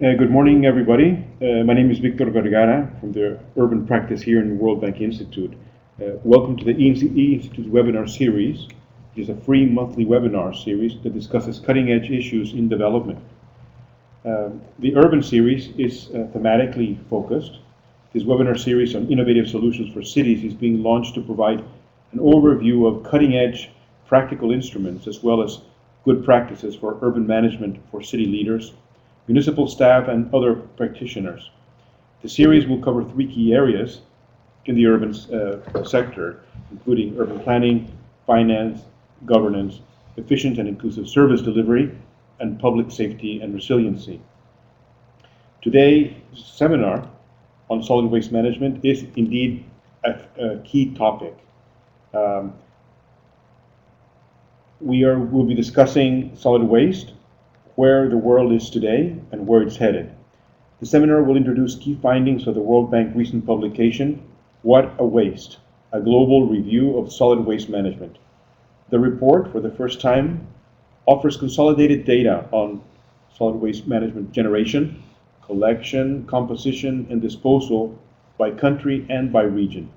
Good morning, everybody. My name is Victor Vergara from the Urban Practice here in the World Bank Institute. Welcome to the E Institute webinar series. It is a free monthly webinar series that discusses cutting-edge issues in development. The Urban series is thematically focused. This webinar series on innovative solutions for cities is being launched to provide an overview of cutting-edge practical instruments as well as good practices for urban management for city leaders, municipal staff, and other practitioners. The series will cover three key areas in the urban sector, including urban planning, finance, governance, efficient and inclusive service delivery, and public safety and resiliency. Today's seminar on solid waste management is indeed a key topic. We'll be discussing solid waste, where the world is today and where it's headed. The seminar will introduce key findings of the World Bank recent publication, What a Waste, a global review of solid waste management. The report, for the first time, offers consolidated data on solid waste management generation, collection, composition, and disposal by country and by region.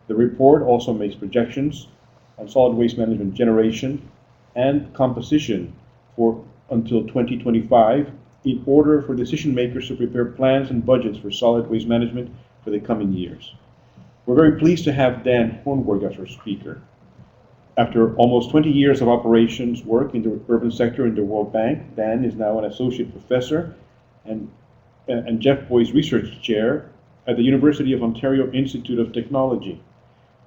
The report also makes projections on solid waste management generation and composition for until 2025 in order for decision makers to prepare plans and budgets for solid waste management for the coming years. We're very pleased to have Dan Hornberg as our speaker. After almost 20 years of operations work in the urban sector in the World Bank, Dan is now an associate professor and Jeff Boyce Research Chair at the University of Ontario Institute of Technology.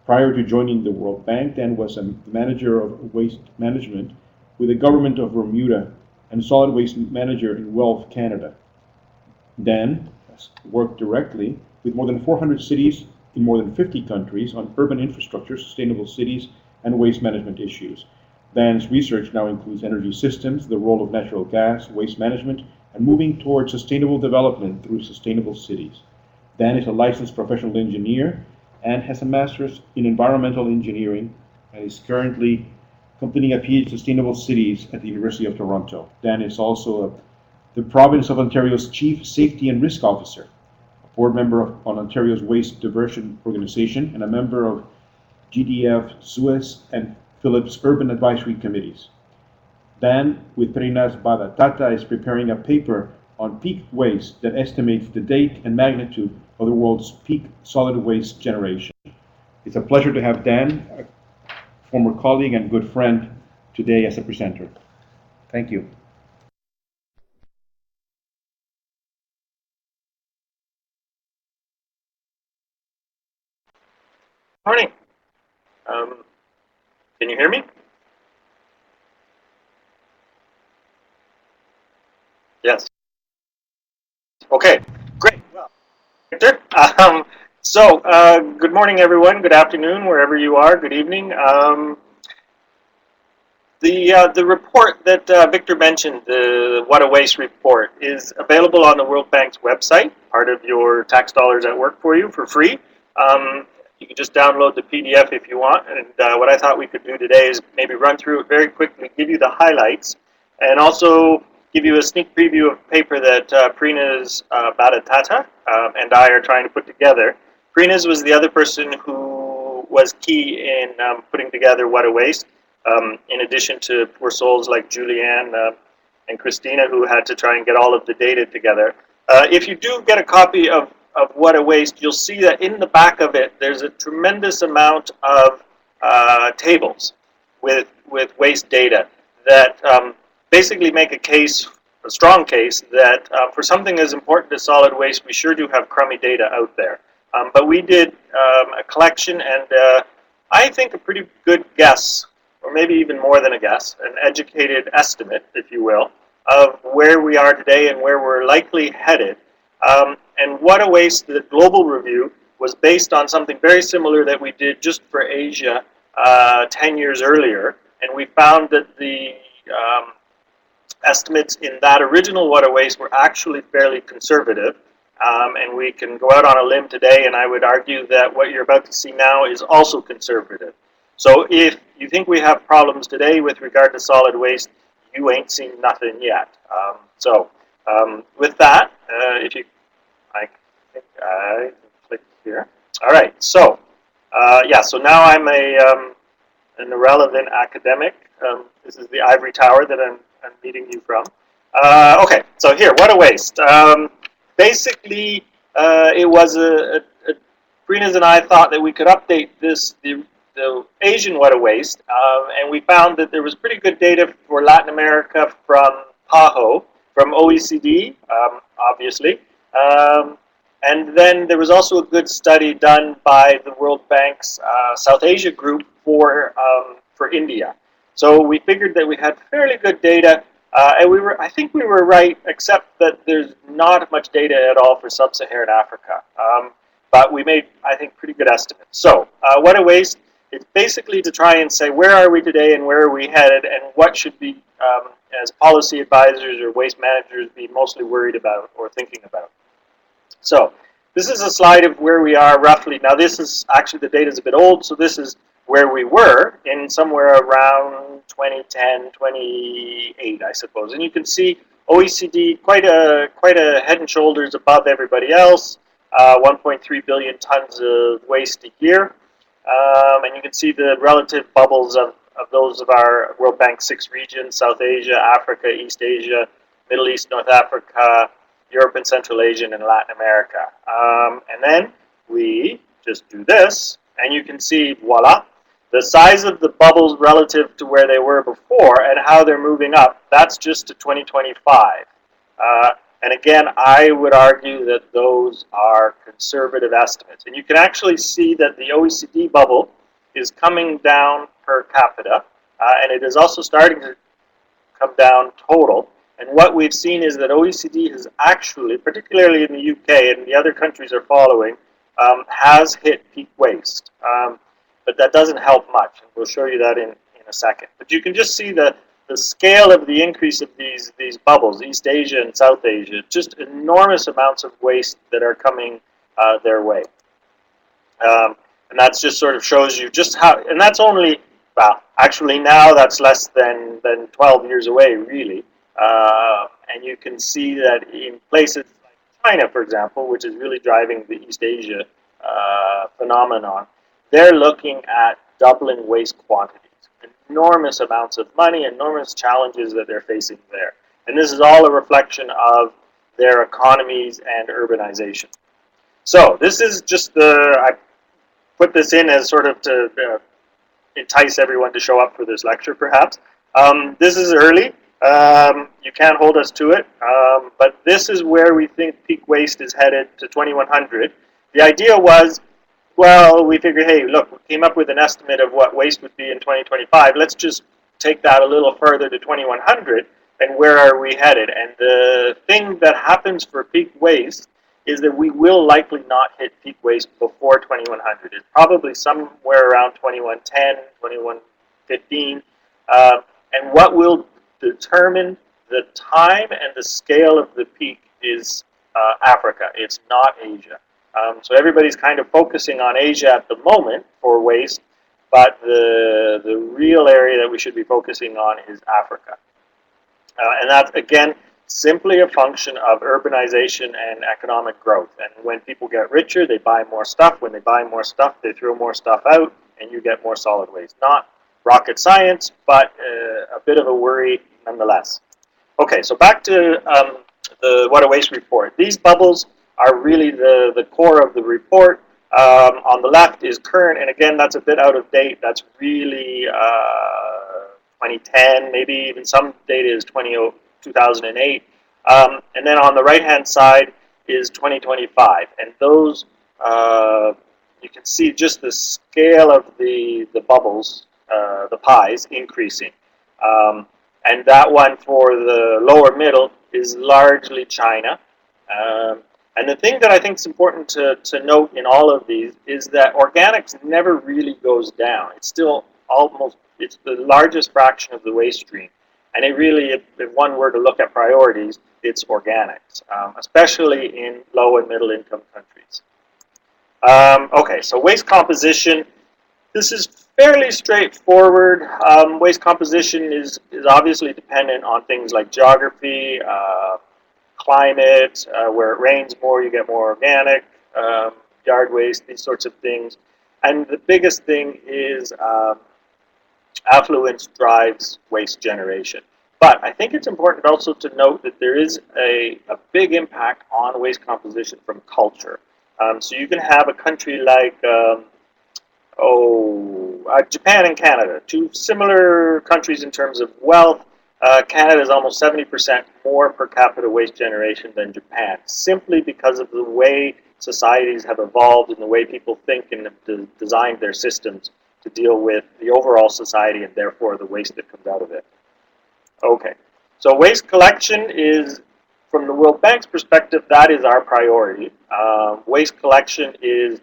Prior to joining the World Bank, Dan was a manager of waste management with the government of Bermuda and solid waste manager in Wealth Canada. Dan has worked directly with more than 400 cities in more than 50 countries on urban infrastructure, sustainable cities, and waste management issues. Dan's research now includes energy systems, the role of natural gas, waste management, and moving towards sustainable development through sustainable cities. Dan is a licensed professional engineer and has a master's in environmental engineering and is currently completing a PhD in sustainable cities at the University of Toronto. Dan is also the province of Ontario's Chief Safety and Risk Officer, a board member on Ontario's Waste Diversion Organization, and a member of GDF, Suez, and Phillips Urban Advisory Committees. Dan, with Trinas Badatata, is preparing a paper on peak waste that estimates the date and magnitude of the world's peak solid waste generation. It's a pleasure to have Dan, a former colleague and good friend, today as a presenter. Thank you. Morning. Can you hear me? Yes. Okay, great. Well, Victor. Good morning, everyone. Good afternoon, wherever you are. Good evening. The report that Victor mentioned, the What a Waste report, is available on the World Bank's website, part of your tax dollars at work for you, for free. You can just download the PDF if you want, and what I thought we could do today is maybe run through it very quickly, give you the highlights, and also give you a sneak preview of a paper that Prinas Badatata and I are trying to put together. Prinas was the other person who was key in putting together What a Waste, in addition to poor souls like Julianne and Christina, who had to try and get all of the data together. If you do get a copy of What a Waste, you'll see that in the back of it, there's a tremendous amount of tables with waste data that basically make a strong case, that for something as important as solid waste, we sure do have crummy data out there. But we did a collection and I think a pretty good guess, or maybe even more than a guess, an educated estimate, if you will, of where we are today and where we're likely headed. And What a Waste, the global review, was based on something very similar that we did just for Asia 10 years earlier. And we found that the estimates in that original What a Waste were actually fairly conservative. And we can go out on a limb today, and I would argue that what you're about to see now is also conservative. So if you think we have problems today with regard to solid waste, you ain't seen nothing yet. With that, if you, I think I can click here. All right, so yeah, so now I'm an irrelevant academic. This is the ivory tower that I'm meeting you from. Okay, so here, what a waste. Basically, it was Brinas and I thought that we could update the Asian what a waste, and we found that there was pretty good data for Latin America from PAHO, from OECD, obviously. And then there was also a good study done by the World Bank's South Asia group for India. So we figured that we had fairly good data, and I think we were right, except that there's not much data at all for sub-Saharan Africa. But we made, I think, pretty good estimates. So what a waste. It's basically to try and say where are we today and where are we headed, and what should be, as policy advisors or waste managers, be mostly worried about or thinking about. So this is a slide of where we are roughly. Now this is actually, the data is a bit old, so this is where we were in somewhere around 2010, 28, I suppose. And you can see OECD quite a head and shoulders above everybody else. 1.3 billion tons of waste a year. And you can see the relative bubbles of those of our World Bank 6 regions: South Asia, Africa, East Asia, Middle East, North Africa, Europe and Central Asia, and Latin America. And then we just do this, and you can see, voila, the size of the bubbles relative to where they were before and how they're moving up. That's just to 2025. And again, I would argue that those are conservative estimates. And you can actually see that the OECD bubble is coming down per capita, and it is also starting to come down total. And what we've seen is that OECD has actually, particularly in the UK, and the other countries are following, has hit peak waste. But that doesn't help much, and we'll show you that in a second. But you can just see the scale of the increase of these bubbles, East Asia and South Asia, just enormous amounts of waste that are coming their way. And that just sort of shows you just how, and that's only, well, actually now that's less than 12 years away, really. And you can see that in places like China, for example, which is really driving the East Asia phenomenon, they're looking at doubling waste quantities. Enormous amounts of money, enormous challenges that they're facing there. And this is all a reflection of their economies and urbanization. So this is just I put this in as sort of to entice everyone to show up for this lecture, perhaps. This is early. You can't hold us to it. But this is where we think peak waste is headed to 2100. The idea was, well, we figured, hey, look, we came up with an estimate of what waste would be in 2025. Let's just take that a little further to 2100, and where are we headed? And the thing that happens for peak waste is that we will likely not hit peak waste before 2100. It's probably somewhere around 2110, 2115. And what will determine the time and the scale of the peak is Africa. It's not Asia. So everybody's kind of focusing on Asia at the moment for waste, but the real area that we should be focusing on is Africa. And that's, again, simply a function of urbanization and economic growth. And when people get richer, they buy more stuff. When they buy more stuff, they throw more stuff out, and you get more solid waste. Not rocket science, but a bit of a worry nonetheless. Okay, so back to the What a Waste report. These bubbles are really the core of the report. On the left is current, and again, that's a bit out of date. That's really 2010, maybe even some data is 2008. And then on the right-hand side is 2025. And those, you can see just the scale of the bubbles, the pies, increasing. And that one for the lower middle is largely China. And the thing that I think is important to note in all of these is that organics never really goes down. It's still it's the largest fraction of the waste stream. And it really, if one were to look at priorities, it's organics, especially in low and middle income countries. Okay, so waste composition. This is fairly straightforward. Waste composition is obviously dependent on things like geography, climate, where it rains more, you get more organic, yard waste, these sorts of things. And the biggest thing is affluence drives waste generation. But I think it's important also to note that there is a big impact on waste composition from culture. So you can have a country like Japan and Canada, two similar countries in terms of wealth. Canada is almost 70% more per capita waste generation than Japan, simply because of the way societies have evolved and the way people think and have designed their systems to deal with the overall society and therefore the waste that comes out of it. Okay, so waste collection is, from the World Bank's perspective, that is our priority. Waste collection is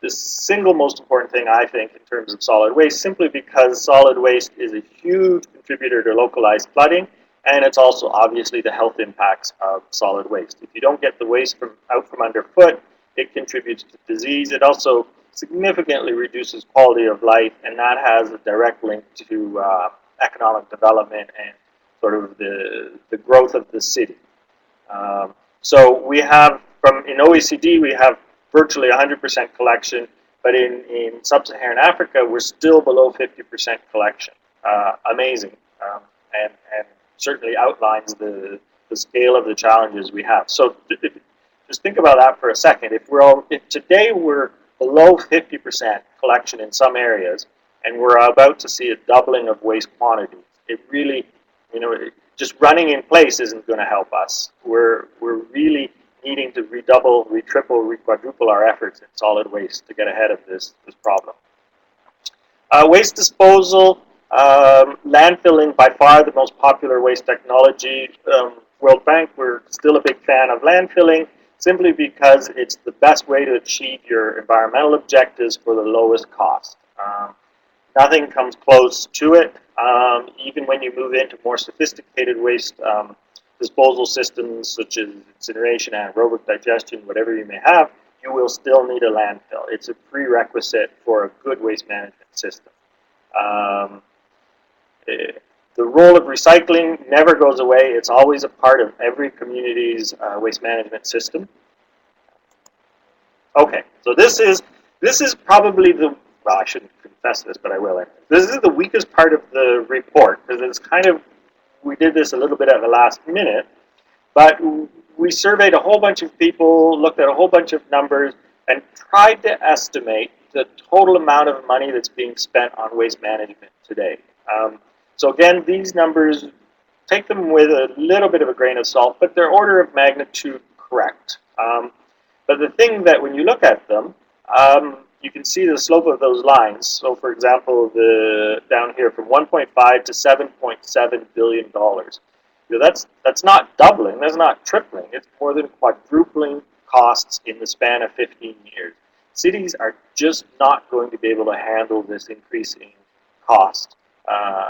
the single most important thing, I think, in terms of solid waste, simply because solid waste is a huge contributor to localized flooding, and it's also obviously the health impacts of solid waste. If you don't get the waste out from underfoot, it contributes to disease. It also significantly reduces quality of life, and that has a direct link to economic development and sort of the growth of the city. So we have, in OECD, we have virtually 100% collection, but in sub-Saharan Africa, we're still below 50% collection. Amazing, and certainly outlines the scale of the challenges we have. So just think about that for a second. If today we're below 50% collection in some areas, and we're about to see a doubling of waste quantities, it really, just running in place isn't going to help us. We're really needing to redouble, triple, quadruple our efforts in solid waste to get ahead of this problem. Waste disposal, landfilling, by far the most popular waste technology. World Bank, we're still a big fan of landfilling, simply because it's the best way to achieve your environmental objectives for the lowest cost. Nothing comes close to it. Even when you move into more sophisticated waste disposal systems such as incineration, anaerobic digestion, whatever you may have, you will still need a landfill. It's a prerequisite for a good waste management system. The role of recycling never goes away. It's always a part of every community's waste management system. Okay, so this is probably well, I shouldn't confess this, but I will. This is the weakest part of the report, because it's kind of, we did this a little bit at the last minute, but we surveyed a whole bunch of people, looked at a whole bunch of numbers, and tried to estimate the total amount of money that's being spent on waste management today. So again, these numbers, take them with a little bit of a grain of salt, but they're order of magnitude correct. But the thing that when you look at them, you can see the slope of those lines. So for example, down here from 1.5 to 7.7 billion dollars. That's not doubling, that's not tripling, it's more than quadrupling costs in the span of 15 years. Cities are just not going to be able to handle this increasing cost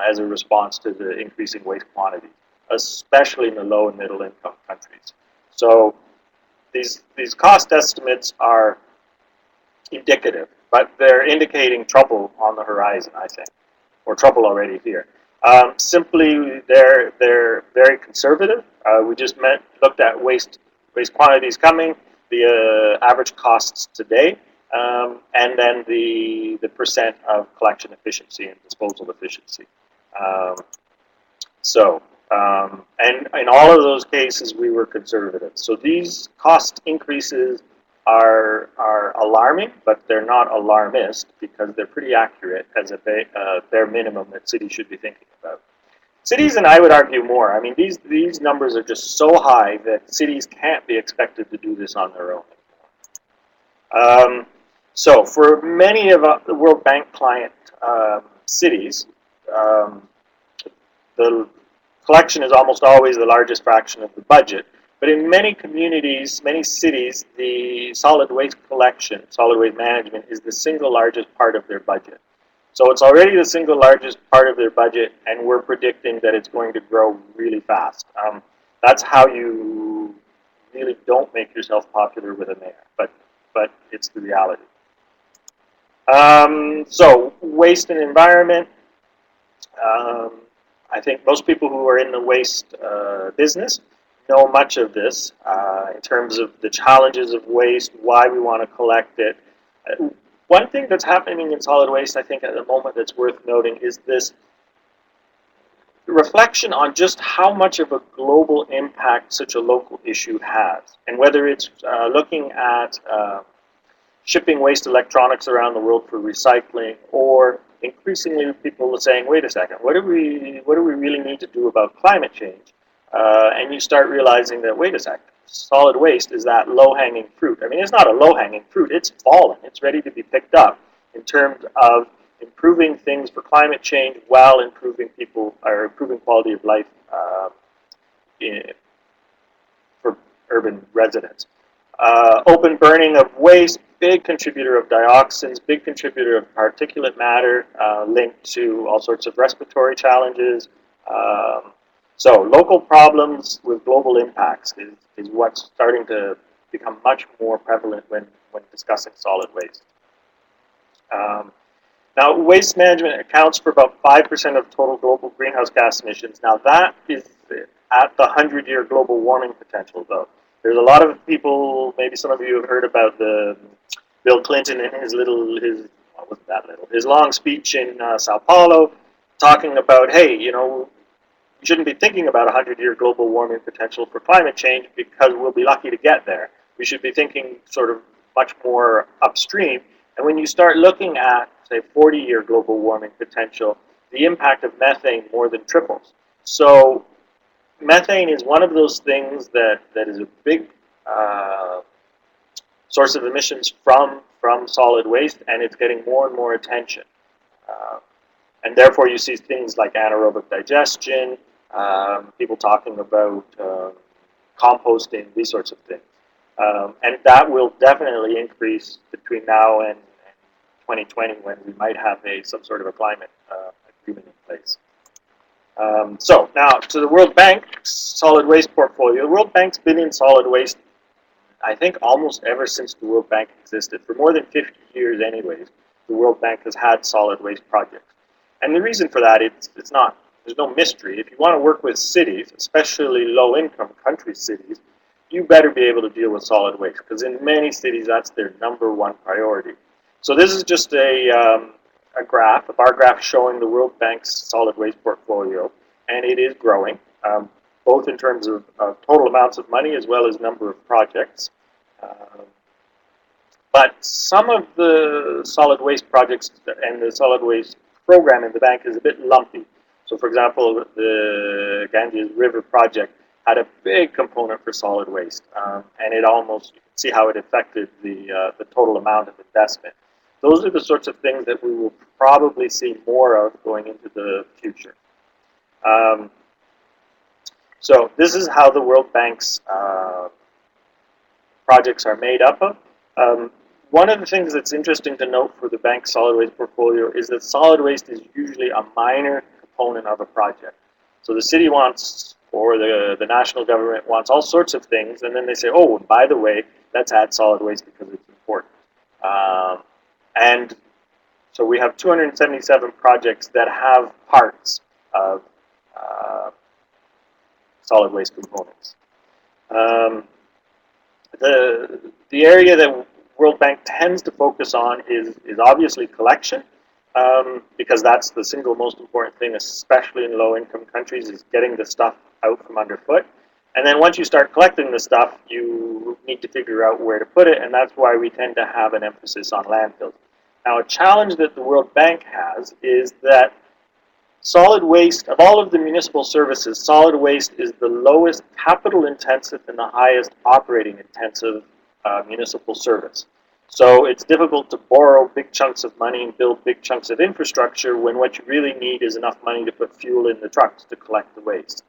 as a response to the increasing waste quantity, especially in the low and middle income countries. So these cost estimates are indicative, but they're indicating trouble on the horizon, I think, or trouble already here. Simply, they're very conservative. We just looked at waste quantities coming, the average costs today, and then the percent of collection efficiency and disposal efficiency. And in all of those cases, we were conservative. So these cost increases are alarming, but they're not alarmist, because they're pretty accurate as a bare minimum that cities should be thinking about. Cities, and I would argue more. I mean, these numbers are just so high that cities can't be expected to do this on their own. So for many of the World Bank client cities, the collection is almost always the largest fraction of the budget. But in many communities, many cities, the solid waste collection, solid waste management is the single largest part of their budget. So it's already the single largest part of their budget, and we're predicting that it's going to grow really fast. That's how you really don't make yourself popular with a mayor, but it's the reality. So waste and environment. I think most people who are in the waste business know much of this in terms of the challenges of waste, why we want to collect it. One thing that's happening in solid waste, I think, at the moment that's worth noting is this reflection on just how much of a global impact such a local issue has, and whether it's looking at shipping waste electronics around the world for recycling, or increasingly people are saying, wait a second, what do we really need to do about climate change? And you start realizing that, wait a second, solid waste is that low-hanging fruit. I mean, it's not a low-hanging fruit, it's fallen, it's ready to be picked up in terms of improving things for climate change while improving quality of life for urban residents. Open burning of waste, big contributor of dioxins, big contributor of particulate matter linked to all sorts of respiratory challenges. So local problems with global impacts is what's starting to become much more prevalent when discussing solid waste. Now, waste management accounts for about 5% of total global greenhouse gas emissions. Now, that is at the 100-year global warming potential, though. There's a lot of people, maybe some of you have heard about the Bill Clinton and his long speech in Sao Paulo, talking about, hey, you know, we shouldn't be thinking about a 100-year global warming potential for climate change because we'll be lucky to get there. We should be thinking sort of much more upstream. And when you start looking at, say, 40-year global warming potential, the impact of methane more than triples. So methane is one of those things that is a big source of emissions from solid waste, and it's getting more and more attention. And therefore you see things like anaerobic digestion, people talking about composting, these sorts of things. And that will definitely increase between now and 2020, when we might have some sort of a climate agreement in place. So now to the World Bank's solid waste portfolio. The World Bank's been in solid waste, I think, almost ever since the World Bank existed. For more than 50 years anyways, the World Bank has had solid waste projects. And the reason for that, there's no mystery. If you want to work with cities, especially low-income country cities, you better be able to deal with solid waste, because in many cities that's their #1 priority. So this is just a graph, a bar graph showing the World Bank's solid waste portfolio, and it is growing, both in terms of total amounts of money as well as number of projects. But some of the solid waste projects and the solid waste program in the bank is a bit lumpy. So for example, the Ganges River project had a big component for solid waste, and it almost, you can see how it affected the total amount of investment. Those are the sorts of things that we will probably see more of going into the future. So this is how the World Bank's projects are made up of. One of the things that's interesting to note for the bank's solid waste portfolio is that solid waste is usually a minor component of a project. So the city wants, or the national government wants, all sorts of things, and then they say, oh, and by the way, let's add solid waste because it's important. And so we have 277 projects that have parts of solid waste components. The area that World Bank tends to focus on is obviously collection, because that's the single most important thing, especially in low-income countries, is getting the stuff out from underfoot. And then once you start collecting the stuff, you need to figure out where to put it, and that's why we tend to have an emphasis on landfills. Now, a challenge that the World Bank has is that solid waste, of all of the municipal services, solid waste is the lowest capital intensive and the highest operating intensive municipal service. So it's difficult to borrow big chunks of money and build big chunks of infrastructure when what you really need is enough money to put fuel in the trucks to collect the waste.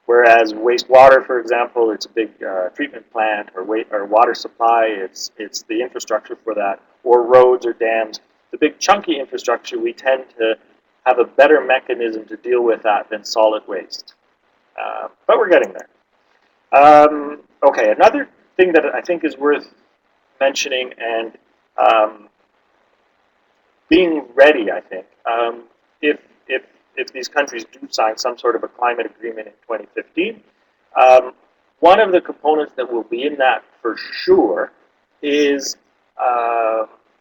Whereas wastewater, for example, it's a big treatment plant, or water supply, it's the infrastructure for that, or roads or dams. The big chunky infrastructure, we tend to have a better mechanism to deal with that than solid waste. But we're getting there. Okay, another thing that I think is worth mentioning and being ready, I think. If if these countries do sign some sort of a climate agreement in 2015. One of the components that will be in that for sure is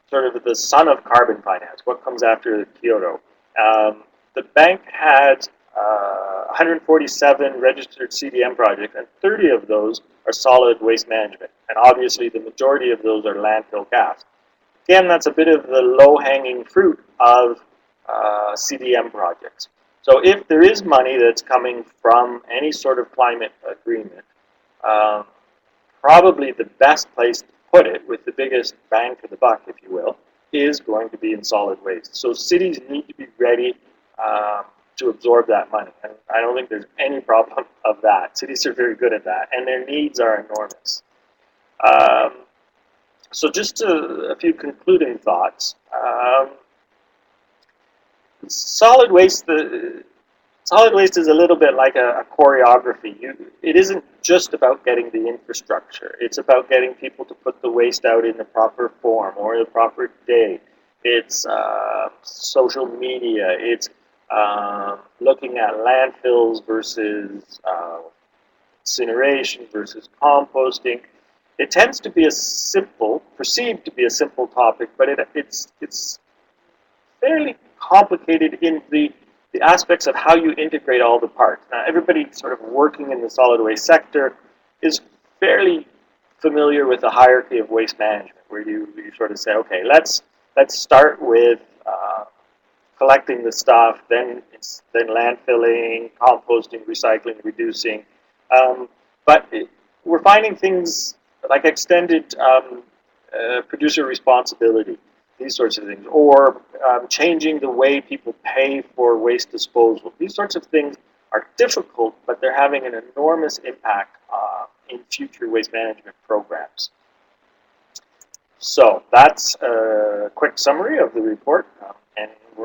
sort of the son of carbon finance, what comes after Kyoto. The bank had 147 registered CDM projects, and 30 of those are solid waste management. And obviously the majority of those are landfill gas. Again, that's a bit of the low-hanging fruit of CDM projects. So if there is money that's coming from any sort of climate agreement, probably the best place to put it, with the biggest bang for the buck, if you will, is going to be in solid waste. So cities need to be ready to absorb that money. And I don't think there's any problem of that. Cities are very good at that, and their needs are enormous. So just a few concluding thoughts. Solid waste is a little bit like a choreography. It isn't just about getting the infrastructure. It's about getting people to put the waste out in the proper form or the proper day. It's social media. It's looking at landfills versus incineration versus composting. It tends to be perceived to be a simple topic, but it's fairly complicated in the aspects of how you integrate all the parts. Now, everybody sort of working in the solid waste sector is fairly familiar with the hierarchy of waste management, where you sort of say, okay, let's start with collecting the stuff, then landfilling, composting, recycling, reducing. But we're finding things like extended producer responsibility, these sorts of things, or changing the way people pay for waste disposal. These sorts of things are difficult, but they're having an enormous impact in future waste management programs. So that's a quick summary of the report.